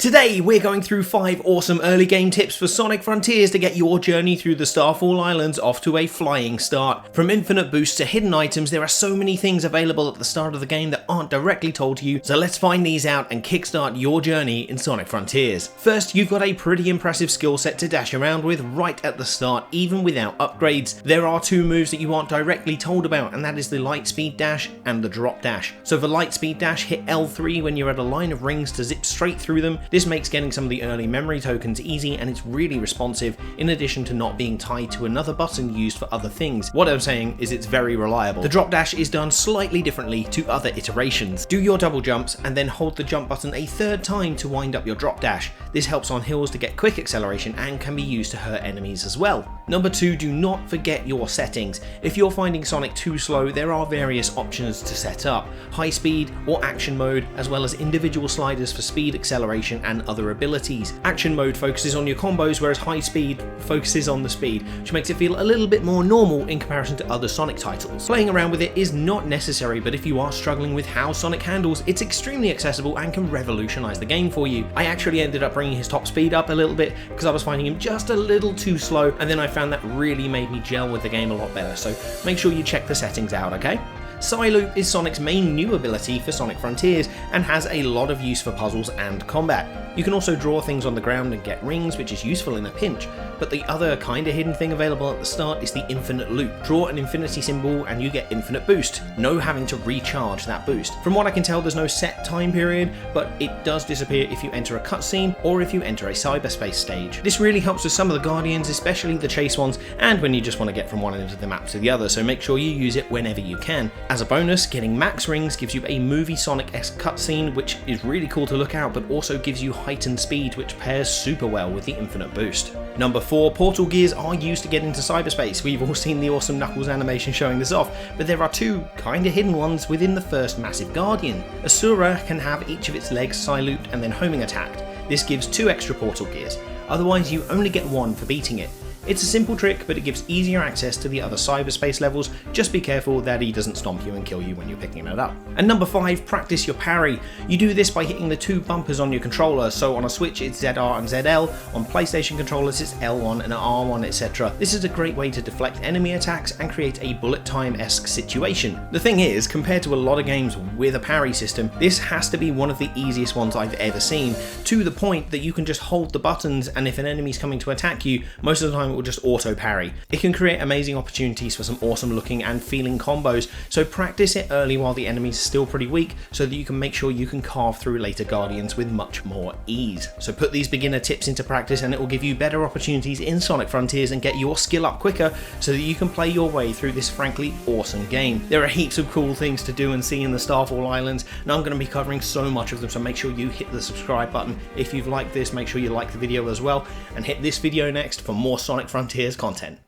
Today we're going through 5 awesome early game tips for Sonic Frontiers to get your journey through the Starfall Islands off to a flying start. From infinite boosts to hidden items, there are so many things available at the start of the game that aren't directly told to you, so let's find these out and kickstart your journey in Sonic Frontiers. First, you've got a pretty impressive skill set to dash around with right at the start, even without upgrades. There are 2 moves that you aren't directly told about, and that is the light speed dash and the drop dash. So for light speed dash, hit L3 when you're at a line of rings to zip straight through them. This makes getting some of the early memory tokens easy, and it's really responsive, in addition to not being tied to another button used for other things. What I'm saying is it's very reliable. The drop dash is done slightly differently to other iterations. Do your double jumps and then hold the jump button a 3rd time to wind up your drop dash. This helps on hills to get quick acceleration and can be used to hurt enemies as well. Number 2, do not forget your settings. If you're finding Sonic too slow, there are various options to set up. High speed or action mode, as well as individual sliders for speed, acceleration and other abilities. Action mode focuses on your combos, whereas high speed focuses on the speed, which makes it feel a little bit more normal in comparison to other Sonic titles. Playing around with it is not necessary, but if you are struggling with how Sonic handles, it's extremely accessible and can revolutionize the game for you. I actually ended up bringing his top speed up a little bit because I was finding him just a little too slow, and then I found that really made me gel with the game a lot better, so make sure you check the settings out, okay? Psy-Loop is Sonic's main new ability for Sonic Frontiers and has a lot of use for puzzles and combat. You can also draw things on the ground and get rings, which is useful in a pinch, but the other kinda hidden thing available at the start is the infinite loop. Draw an infinity symbol and you get infinite boost, no having to recharge that boost. From what I can tell, there's no set time period, but it does disappear if you enter a cutscene or if you enter a cyberspace stage. This really helps with some of the Guardians, especially the chase ones, and when you just want to get from one end of the map to the other, so make sure you use it whenever you can. As a bonus, getting max rings gives you a movie Sonic-esque cutscene, which is really cool to look out, but also gives you heightened speed, which pairs super well with the infinite boost. Number 4, portal gears are used to get into cyberspace. We've all seen the awesome Knuckles animation showing this off, but there are 2 kinda hidden ones within the first massive Guardian. Asura can have each of its legs Psy-Looped and then homing attacked. This gives 2 extra portal gears, otherwise you only get 1 for beating it. It's a simple trick, but it gives easier access to the other cyberspace levels. Just be careful that he doesn't stomp you and kill you when you're picking it up. And number 5, practice your parry. You do this by hitting the 2 bumpers on your controller, so on a Switch it's ZR and ZL, on PlayStation controllers it's L1 and R1, etc. This is a great way to deflect enemy attacks and create a bullet time-esque situation. The thing is, compared to a lot of games with a parry system, this has to be one of the easiest ones I've ever seen, to the point that you can just hold the buttons and if an enemy's coming to attack you, most of the time will just auto parry. It can create amazing opportunities for some awesome looking and feeling combos, so practice it early while the enemy's still pretty weak so that you can make sure you can carve through later Guardians with much more ease. So put these beginner tips into practice and it will give you better opportunities in Sonic Frontiers and get your skill up quicker so that you can play your way through this frankly awesome game. There are heaps of cool things to do and see in the Starfall Islands, and I'm going to be covering so much of them, so make sure you hit the subscribe button. If you've liked this, make sure you like the video as well, and hit this video next for more Sonic Frontiers content.